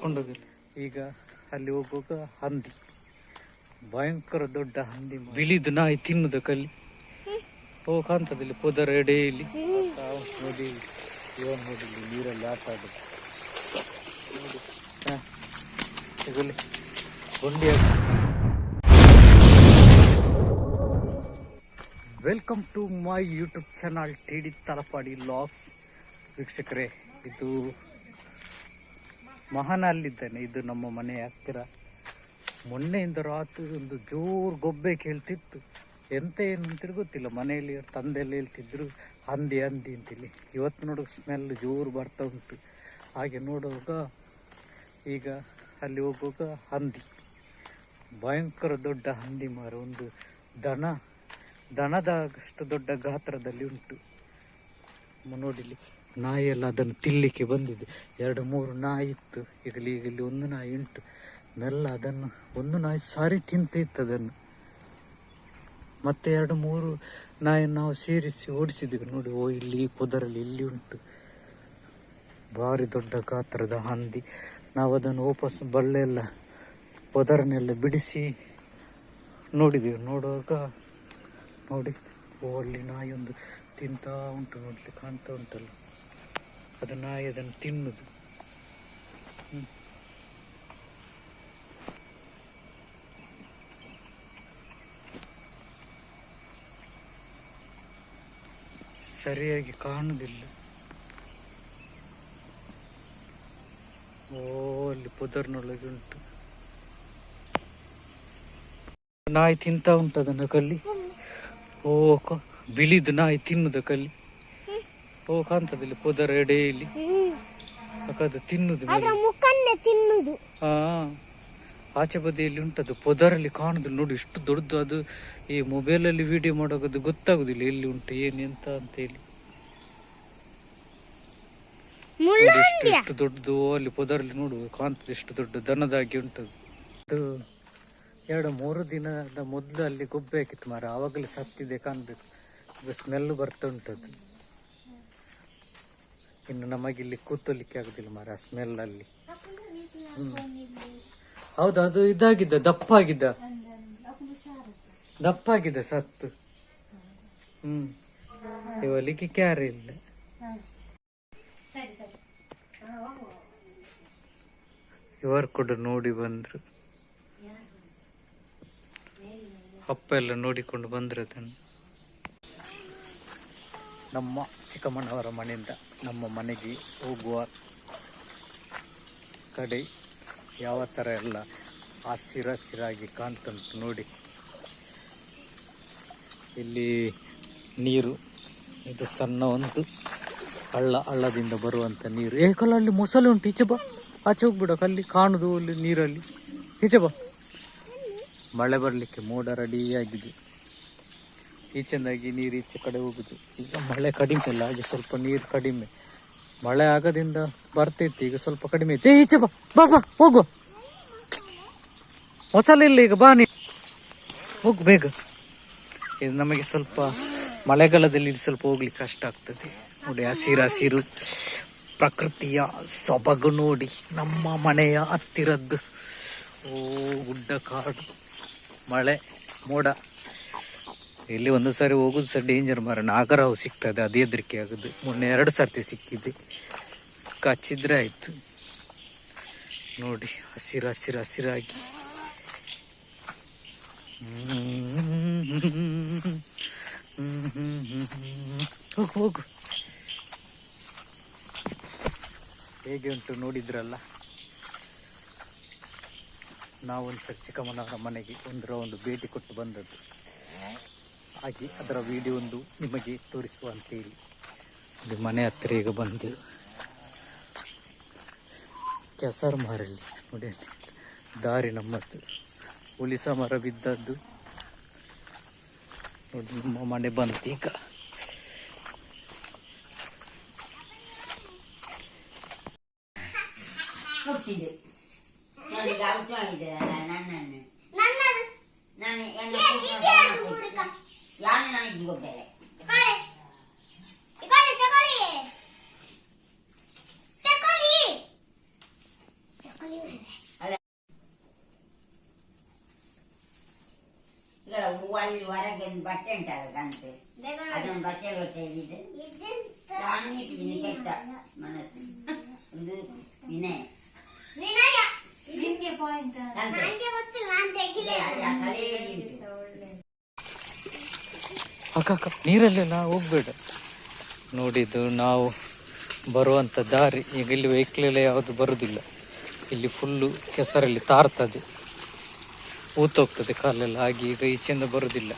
ಕೊಂಡೋಗಿಲ್ಲ. ಈಗ ಅಲ್ಲಿ ಹೋಗುವಾಗ ಹಂದಿ, ಭಯಂಕರ ದೊಡ್ಡ ಹಂದಿ, ಬಿಳಿದು ನಾಯಿ ತಿನ್ನುದ ಕಲ್ಲಿ. ಓ ಕಾಣ್ತದಿಲ್ಲ ಪೊದರ ಎಡೆಯಲ್ಲಿ ನೋಡಿ. ಇವನ್ ನೋಡಿ ನೀರಲ್ಲಿ ಆಟ ಆಡುದು ನೋಡಿ. ಗೊಂಡಿ. Welcome to my YouTube channel TD Talapadi vlogs. ವೀಕ್ಷಕರೇ, ಇದು ಮಹಾನಲ್ಲಿದ್ದೇನೆ. ಇದು ನಮ್ಮ ಮನೆಯ ಹತ್ತಿರ. ಮೊನ್ನೆಯಿಂದ ರಾತ್ರಿ ಒಂದು ಜೋರು ಗೊಬ್ಬೆ ಕೇಳ್ತಿತ್ತು. ಎಂತ ಏನು ಅಂತೇಳಿ ಗೊತ್ತಿಲ್ಲ. ಮನೆಯಲ್ಲಿ ತಂದೆಲ್ಲ ಹೇಳ್ತಿದ್ರು ಹಂದಿ ಹಂದಿ ಅಂತೇಳಿ. ಇವತ್ತು ನೋಡೋ ಸ್ಮೆಲ್ ಜೋರು ಬರ್ತಾ ಉಂಟು. ಹಾಗೆ ನೋಡುವಾಗ ಈಗ ಅಲ್ಲಿ ಹೋಗುವಾಗ ಹಂದಿ, ಭಯಂಕರ ದೊಡ್ಡ ಹಂದಿ ಮಾರ. ಒಂದು ದನದಷ್ಟು ದೊಡ್ಡ ಗಾತ್ರದಲ್ಲಿ ಉಂಟು. ನೋಡಿಲಿ, ನಾಯಿಯೆಲ್ಲ ಅದನ್ನು ತಿನ್ನಲಿಕ್ಕೆ ಬಂದಿದೆ. 2-3 ನಾಯಿ ಇತ್ತು. ಈಗಲಿ ಒಂದು ನಾಯಿ ಉಂಟು. ಮೆಲ್ಲ ಅದನ್ನು ಒಂದು ನಾಯಿ ಸಾರಿ ತಿಂತಿತ್ತು ಅದನ್ನು. ಮತ್ತೆ 2-3 ನಾಯಿಯನ್ನು ನಾವು ಸೇರಿಸಿ ಓಡಿಸಿದ್ವಿ. ನೋಡಿ, ಇಲ್ಲಿ ಪೊದರಲ್ಲಿ ಇಲ್ಲಿ ಉಂಟು ಭಾರಿ ದೊಡ್ಡ ಗಾತ್ರದ ಹಂದಿ. ನಾವು ಅದನ್ನು ವಾಪಸ್ ಬಳ್ಳೆಲ್ಲ ಪೊದರನ್ನೆಲ್ಲ ಬಿಡಿಸಿ ನೋಡಿದೆವು. ನೋಡುವಾಗ ನೋಡಿ, ಅಲ್ಲಿ ನಾಯಿ ಒಂದು ತಿಂತಾ ಉಂಟು. ನೋಡ್ಲಿಕ್ಕೆ ಕಾಣ್ತಾ ಉಂಟಲ್ಲ, ಅದು ನಾಯಿ ಅದನ್ನು ತಿನ್ನುದು. ಸರಿಯಾಗಿ ಕಾಣುವುದಿಲ್ಲ. ಅಲ್ಲಿ ಪೊದರ್ನೊಳಗೆ ಉಂಟು ನಾಯಿ, ತಿಂತಾ ಉಂಟು ಅದನ್ನು ಕಲ್ಲಿ. ಬಿಳಿದು ನಾಯಿ ತಿನ್ನುದ ಕಲ್ಲಿ. ಕಾಣ್ತದಿಲ್ಲ ಪೊದರ ಎಡೆಯಲ್ಲಿ ಅದು ತಿನ್ನುದು. ಆಚೆ ಬದಿಯಲ್ಲಿ ಉಂಟದು, ಪೊದರಲ್ಲಿ ಕಾಣುದು. ನೋಡಿ ಎಷ್ಟು ದೊಡ್ಡದು ಅದು. ಈ ಮೊಬೈಲಲ್ಲಿ ವಿಡಿಯೋ ಮಾಡೋದು ಗೊತ್ತಾಗುದಿಲ್ಲ ಎಲ್ಲಿ ಉಂಟು ಎಂತ ಅಂತ ಹೇಳಿ. ಎಷ್ಟು ದೊಡ್ಡದು ಅಲ್ಲಿ ಪೊದರಲ್ಲಿ ನೋಡುವ ಕಾಣ್ತದೆ. ಎಷ್ಟು ದೊಡ್ಡ ದನದಾಗಿ ಉಂಟದು. ಅದು 2-3 ದಿನದ ಮೊದಲು ಅಲ್ಲಿ ಗೊಬ್ಬೆ ಹಾಕಿತ್ತು ಮಾರ. ಆವಾಗಲೇ ಸತ್ತಿದೆ ಕಾಣ್ಬೇಕು. ಅದು ಸ್ಮೆಲ್ ಬರ್ತಾ ಉಂಟದು. ಇನ್ನು ನಮಗಿಲ್ಲಿ ಕೂತಲಿಕ್ಕೆ ಆಗುದಿಲ್ಲ ಮಾರ ಆ ಸ್ಮೆಲ್ ಅಲ್ಲಿ. ಹೌದು, ಅದು ಇದಾಗಿದ್ದ, ದಪ್ಪಾಗಿದ್ದ ಸತ್ತು. ಇವಲಿಕ್ಕೆ ಕ್ಯಾರೆ ಇಲ್ಲ. ಇವರು ಕೂಡ ನೋಡಿ ಬಂದ್ರು. ಅಪ್ಪ ಎಲ್ಲ ನೋಡಿಕೊಂಡು ಬಂದ್ರು ಅದನ್ನು. ನಮ್ಮ ಚಿಕ್ಕಮ್ಮನವರ ಮನೆಯಿಂದ ನಮ್ಮ ಮನೆಗೆ ಹೋಗುವ ಕಡೆ ಯಾವ ಥರ ಎಲ್ಲ ಹಸಿರಾಗಿ ಕಾಣ್ತುಂಟು ನೋಡಿ. ಇಲ್ಲಿ ನೀರು, ಇದು ಸಣ್ಣ ಒಂದು ಹಳ್ಳದಿಂದ ಬರುವಂಥ ನೀರು. ಅಲ್ಲಿ ಮೊಸಳೆ ಉಂಟು. ಈಚೆ ಬಾ, ಆಚೆ ಹೋಗ್ಬಿಡ. ಅಲ್ಲಿ ಕಾಣುದು ಅಲ್ಲಿ ನೀರಲ್ಲಿ. ಈಚೆ ಬಾ. ಮಳೆ ಬರಲಿಕ್ಕೆ ಮೋಡ ರೆಡಿ ಆಗಿದೆ. ಈಚೆಂದಾಗಿ ನೀರು ಈಚೆ ಕಡೆ ಹೋಗುದು. ಈಗ ಮಳೆ ಕಡಿಮೆ ಇಲ್ಲ, ಹಾಗೆ ಸ್ವಲ್ಪ ನೀರು ಕಡಿಮೆ. ಮಳೆ ಆಗದಿಂದ ಬರ್ತೈತಿ, ಈಗ ಸ್ವಲ್ಪ ಕಡಿಮೆ ಐತಿ. ಈಚೆ ಬಾ ಬಾ ಬಾ, ಹೋಗುವ. ಮೊಸಳೆ ಇಲ್ಲ ಈಗ, ಬಾ ನೀ ಹೋಗು ಬೇಗ. ಇದು ನಮಗೆ ಸ್ವಲ್ಪ ಮಳೆಗಾಲದಲ್ಲಿ ಇಲ್ಲಿ ಸ್ವಲ್ಪ ಹೋಗ್ಲಿಕ್ಕೆ ಕಷ್ಟ ಆಗ್ತದೆ. ನೋಡಿ, ಹಸಿರು ಪ್ರಕೃತಿಯ ಸೊಬಗು ನೋಡಿ. ನಮ್ಮ ಮನೆಯ ಹತ್ತಿರದ್ದು ಗುಡ್ಡ ಕಾಡು, ಮಳೆ, ಮೋಡ. ಇಲ್ಲಿ ಒಂದು ಸಾರಿ ಹೋಗುದು ಸಹ ಡೇಂಜರ್ ಮಾರ. ನಾಗರಾವು ಸಿಗ್ತದೆ, ಅದೇ ಹೆದರಿಕೆ ಆಗುದು. ಮೊನ್ನೆ 2 ಸರ್ತಿ ಸಿಕ್ಕಿದೆ. ಕಚ್ಚಿದ್ರೆ ಆಯ್ತು. ನೋಡಿ, ಹಸಿರಾಗಿ. ಹೋಗು. ಹೇಗೆ ಉಂಟು ನೋಡಿದ್ರಲ್ಲ. ನಾವೊಂದು ಚಿಕ್ಕಮ್ಮನವರ ಮನೆಗೆ ಒಂದು ರೌಂಡ್ ಭೇಟಿ ಕೊಟ್ಟು ಬಂದದ್ದು. ಹಾಗೆ ಅದರ ವಿಡಿಯೋ ಒಂದು ನಿಮಗೆ ತೋರಿಸುವ ಅಂತೇಳಿ ಇದು ಮನೆ ಹತ್ತಿರ ಈಗ ಬಂದು ಕೆಸರು ಮರಲ್ಲಿ ನೋಡಿ, ದಾರಿ ನಮ್ಮದು. ಹುಲಿಸ ಮರ ಬಿದ್ದದ್ದು ನೋಡಿ. ನಮ್ಮ ಮನೆ ಬಂತು ಈಗ. ಹೂವಲ್ಲಿ ಹೊರಗೆ ಬಟ್ಟೆ ಉಂಟಲ್ಲ ಗಂಟೆ ಅದೊಂದು ಬಟ್ಟೆ ಹೊಟ್ಟೆಲಿದೆ ಕೆಟ್ಟ ಮನಸ್ಸು ಇದು ವಿನಯ ಅಕ್ಕ ಅಕ್ಕ ನೀರಲ್ಲೆಲ್ಲ ಹೋಗ್ಬೇಡ. ನೋಡಿದ್ದು ನಾವು ಬರುವಂಥ ದಾರಿ ಈಗ ಇಲ್ಲಿ ವೆಹಿಕಲ್ ಎಲ್ಲ ಯಾವುದು ಬರುವುದಿಲ್ಲ. ಇಲ್ಲಿ ಫುಲ್ಲು ಕೆಸರಲ್ಲಿ ತಾರ್ತದೆ, ಊತೋಗ್ತದೆ ಕಾಲೆಲ್ಲ, ಹಾಗೆ ಈಗ ಈಚೆಯಿಂದ ಬರುವುದಿಲ್ಲ.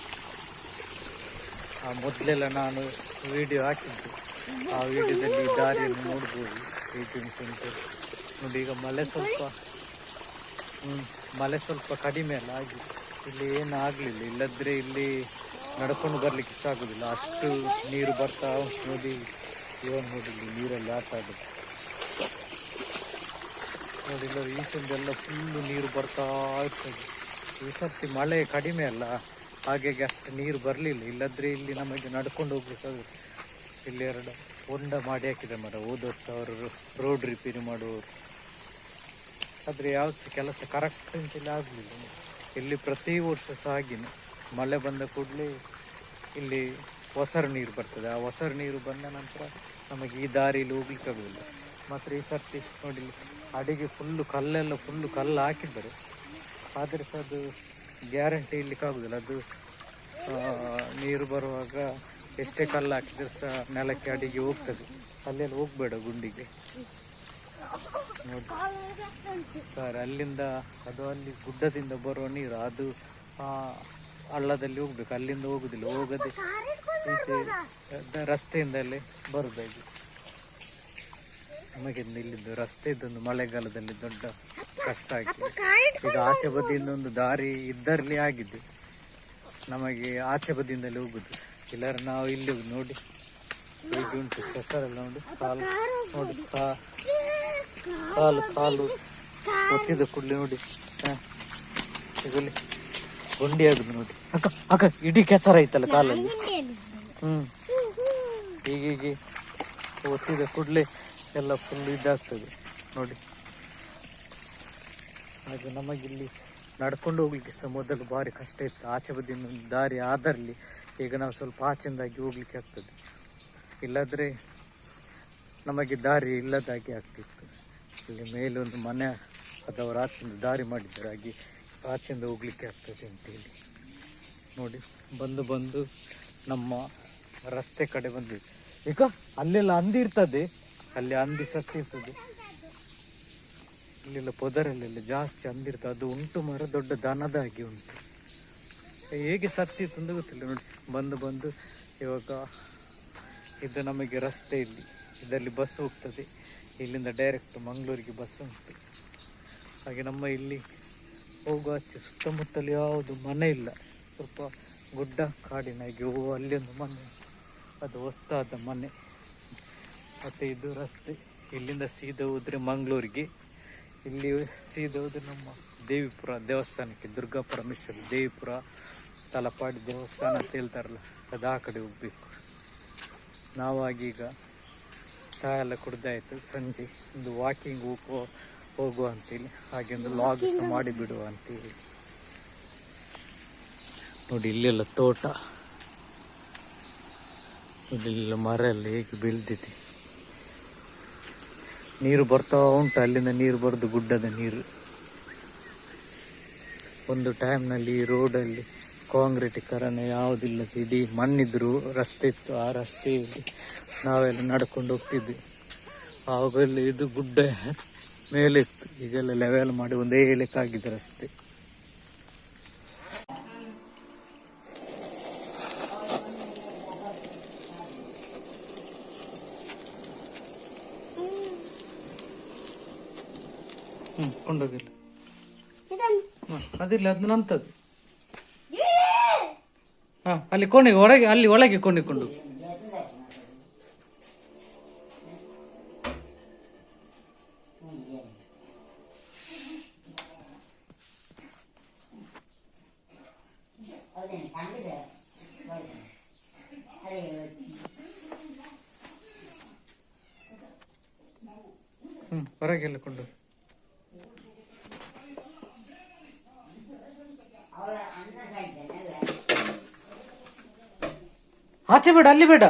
ಆ ಮೊದಲೆಲ್ಲ ನಾನು ವಿಡಿಯೋ ಹಾಕಿದ್ದೆ, ಆ ವಿಡಿಯೋದಲ್ಲಿ ಈ ದಾರಿಯನ್ನು ನೋಡ್ಬೋದು ಹೇಗೆ ಉಂಟು. ನೋಡಿ ಈಗ ಮಳೆ ಸ್ವಲ್ಪ ಕಡಿಮೆ ಅಲ್ಲ, ಹಾಗೆ ಇಲ್ಲಿ ಏನು ಆಗಲಿಲ್ಲ. ಇಲ್ಲದ್ರೆ ಇಲ್ಲಿ ನಡ್ಕೊಂಡು ಬರ್ಲಿಕ್ಕೆ ಇಷ್ಟ ಆಗೋದಿಲ್ಲ, ಅಷ್ಟು ನೀರು ಬರ್ತಾ ಉಂಟು. ನೋಡಿ ಇವನ್ ನೋಡಿ ನೀರಲ್ಲಿ ಆಟ ಆಡೋದು ನೋಡಿಲ್ಲ, ಈಚಿಂದೆಲ್ಲ ಫುಲ್ಲು ನೀರು ಬರ್ತಾ ಇರ್ತದೆ. ಈ ಸರ್ತಿ ಮಳೆ ಕಡಿಮೆ ಅಲ್ಲ, ಹಾಗಾಗಿ ಅಷ್ಟು ನೀರು ಬರಲಿಲ್ಲ. ಇಲ್ಲದ್ರೆ ಇಲ್ಲಿ ನಮಗೆ ನಡ್ಕೊಂಡು ಹೋಗ್ಬೇಕಾಗುತ್ತೆ. ಇಲ್ಲಿ 2 ಹೊಂಡ ಮಾಡಿ ಹಾಕಿದೆ ಮರ. ಹೋದ ವರ್ಷ ಅವರು ರೋಡ್ ರಿಪೇರಿ ಮಾಡುವವರು, ಆದರೆ ಯಾವ್ದು ಸಹ ಕೆಲಸ ಕರೆಕ್ಟ್ ಅಂತೇಳಿ ಆಗಲಿಲ್ಲ. ಇಲ್ಲಿ ಪ್ರತಿ ವರ್ಷ ಸಹ ಹಾಗೆಯೇ ಮಳೆ ಬಂದ ಕೂಡಲೇ ಇಲ್ಲಿ ಒಸರು ನೀರು ಬರ್ತದೆ. ಆ ಒಸರು ನೀರು ಬಂದ ನಂತರ ನಮಗೆ ಈ ದಾರಿಯಲ್ಲಿ ಹೋಗ್ಲಿಕ್ಕೆ ಆಗೋದಿಲ್ಲ. ಮಾತ್ರ ಈ ಸರ್ತಿ ನೋಡಿ ಅಡಿಗೆ ಫುಲ್ಲು ಕಲ್ಲು ಹಾಕಿದ್ದಾರೆ, ಆದರೆ ಸಹ ಅದು ಗ್ಯಾರಂಟಿ ಇರ್ಲಿಕ್ಕೆ ಆಗೋದಿಲ್ಲ. ಅದು ನೀರು ಬರುವಾಗ ಎಷ್ಟೇ ಕಲ್ಲು ಹಾಕಿದ್ರೆ ಸಹ ನೆಲಕ್ಕೆ ಅಡಿಗೆ ಹೋಗ್ತದೆ. ಅಲ್ಲೆಲ್ಲ ಹೋಗ್ಬೇಡ ಗುಂಡಿಗೆ. ನೋಡಿ ಸರ್, ಅಲ್ಲಿಂದ ಅದು ಅಲ್ಲಿ ಗುಡ್ಡದಿಂದ ಬರುವ ನೀರು ಅದು ಹಳ್ಳದಲ್ಲಿ ಹೋಗ್ಬೇಕು, ಅಲ್ಲಿಂದ ಹೋಗುದಿಲ್ಲ. ಹೋಗದೆ ಈಚೆ ರಸ್ತೆಯಿಂದಲೇ ಬರುದಾಗಿ. ನಮಗೆ ಇಲ್ಲಿದ್ದು ರಸ್ತೆ ಇದ್ದೊಂದು ಮಳೆಗಾಲದಲ್ಲಿ ದೊಡ್ಡ ಕಷ್ಟ ಆಗಿದೆ. ಈಗ ಆಚೆ ಬದಿಯಿಂದ ಒಂದು ದಾರಿ ಇದ್ದರಲ್ಲಿ ಆಗಿದೆ, ನಮಗೆ ಆಚೆ ಬದಿಯಿಂದಲೇ ಹೋಗುದು. ಇಲ್ಲಾರ ನಾವು ಇಲ್ಲಿ ನೋಡಿ ಹೇಗೆ ಉಂಟು ಕೆಸರೆಲ್ಲ. ನೋಡಿ ನೋಡಿ ಕಾಲು ಒತ್ತಿದ ಕೂಡಲೇ ನೋಡಿ ಈಗಲ್ಲಿ ಗುಂಡಿ ಆಗುದು. ನೋಡಿ ಅಕ್ಕ ಅಕ್ಕ ಇಡೀ ಕೆಸರ ಐತಲ್ಲ ಕಾಲಲ್ಲಿ. ಹೀಗೆ ಒತ್ತಿದ ಕೂಡಲೇ ಎಲ್ಲ ಫುಲ್ ಇದಾಗ್ತದೆ ನೋಡಿ. ಹಾಗೆ ನಮಗಿಲ್ಲಿ ನಡ್ಕೊಂಡು ಹೋಗ್ಲಿಕ್ಕೆ ಸಹ ಮೊದಲು ಭಾರಿ ಕಷ್ಟ ಇತ್ತು. ಆಚೆ ಬದಿಯಿಂದ ಒಂದು ದಾರಿ ಆದರಲ್ಲಿ ಈಗ ನಾವು ಸ್ವಲ್ಪ ಆಚೆಂದಾಗಿ ಹೋಗ್ಲಿಕ್ಕೆ ಆಗ್ತದೆ. ಇಲ್ಲದ್ರೆ ನಮಗೆ ದಾರಿ ಇಲ್ಲದಾಗಿ ಆಗ್ತಿತ್ತು. ಇಲ್ಲಿ ಮೇಲೆ ಒಂದು ಮನೆ ಅದವರು ಆಚೆಯಿಂದ ದಾರಿ ಮಾಡಿದ್ದಾರೆ, ಹಾಗೆ ಆಚೆಯಿಂದ ಹೋಗ್ಲಿಕ್ಕೆ ಆಗ್ತದೆ ಅಂತೇಳಿ. ನೋಡಿ ಬಂದು ನಮ್ಮ ರಸ್ತೆ ಕಡೆ ಬಂದ್ವಿ. ಈಗ ಅಲ್ಲೆಲ್ಲ ಹಂದಿ ಇರ್ತದೆ, ಅಲ್ಲಿ ಹಂದಿ ಸತ್ತಿರ್ತದೆ. ಇಲ್ಲೆಲ್ಲ ಪೊದರಲ್ಲೆಲ್ಲ ಜಾಸ್ತಿ ಹಂದಿ ಇರ್ತದೆ. ಅದು ಉಂಟು ಮರ ದೊಡ್ಡ ದನದ ಹಾಗೆ ಉಂಟು. ಹೇಗೆ ಸತ್ತಿತ್ತು ಅಂತ ಗೊತ್ತಿಲ್ಲ. ನೋಡಿ ಬಂದು ಇವಾಗ ಇದು ನಮಗೆ ರಸ್ತೆ ಇದರಲ್ಲಿ ಬಸ್ ಹೋಗ್ತದೆ. ಇಲ್ಲಿಂದ ಡೈರೆಕ್ಟ್ ಮಂಗಳೂರಿಗೆ ಬಸ್ ಉಂಟು. ಹಾಗೆ ನಮ್ಮ ಇಲ್ಲಿ ಹೋಗುವ ಆಚೆ ಸುತ್ತಮುತ್ತಲು ಯಾವುದು ಮನೆ ಇಲ್ಲ, ಸ್ವಲ್ಪ ಗುಡ್ಡ ಕಾಡಿನಾಗಿ. ಅಲ್ಲಿ ಒಂದು ಮನೆ, ಅದು ಹೊಸ್ತಾದ ಮನೆ. ಮತ್ತು ಇದು ರಸ್ತೆ, ಇಲ್ಲಿಂದ ಸೀದಾ ಹೋದರೆ ಮಂಗಳೂರಿಗೆ. ಇಲ್ಲಿ ಸೀದಾ ಹೋದರೆ ನಮ್ಮ ದೇವಿಪುರ ದೇವಸ್ಥಾನಕ್ಕೆ, ದುರ್ಗಾ ಪರಮೇಶ್ವರಿ ದೇವಿಪುರ ತಲಪಾಡಿ ದೇವಸ್ಥಾನ ಅಂತ ಹೇಳ್ತಾರಲ್ಲ, ಅದು ಆ ಕಡೆ ಹೋಗ್ಬೇಕು. ನಾವಾಗೀಗ ಚಹಾ ಎಲ್ಲ ಕುಡ್ದಾಯ್ತು, ಸಂಜೆ ಒಂದು ವಾಕಿಂಗ್ ಹೋಗುವ ಅಂತೇಳಿ, ಹಾಗೆ ಒಂದು ಲಾಗ್ ಸಹ ಮಾಡಿಬಿಡುವ ಅಂತೇಳಿ. ನೋಡಿ ಇಲ್ಲೆಲ್ಲ ತೋಟ, ಇಲ್ಲೆಲ್ಲ ಮರ ಎಲ್ಲ ಹೇಗೆ ಬೀಳ್ದಿದೆ. ನೀರು ಬರ್ತಾ ಉಂಟು, ಅಲ್ಲಿಂದ ನೀರು ಬರೋದು ಗುಡ್ಡದ ನೀರು. ಒಂದು ಟೈಮ್ನಲ್ಲಿ ಈ ರೋಡಲ್ಲಿ ಕಾಂಕ್ರೀಟೀಕರಣ ಯಾವುದಿಲ್ಲ, ಇಡೀ ಮಣ್ಣಿದ್ರು ರಸ್ತೆ ಇತ್ತು. ಆ ರಸ್ತೆಯಲ್ಲಿ ನಾವೆಲ್ಲ ನಡ್ಕೊಂಡು ಹೋಗ್ತಿದ್ವಿ. ಆವಾಗೆಲ್ಲ ಇದು ಗುಡ್ಡ ಮೇಲೆ ಇತ್ತು, ಈಗೆಲ್ಲ ಲೆವೆಲ್ ಮಾಡಿ ಒಂದೇ ಲೆಕ್ಕಾಗಿದೆ ರಸ್ತೆ. ಕೊಂಡೋಗಿಲ್ಲ, ಅದಿಲ್ಲ, ಅದು ನಂತದ್ದು. ಅಲ್ಲಿ ಕೋಣೆಗೆ ಹೊರಗೆ, ಅಲ್ಲಿ ಒಳಗೆ ಕೊಂಡಿಕೊಂಡು. ಹೊರಗೆಲ್ಲ ಕೊಂಡು. ಅವಳ ಅಣ್ಣ ಸಾಯ್ತಾನಲ್ಲ. ಆಚೆ ಬೇಡ, ಅಲ್ಲಿ ಬೇಡ.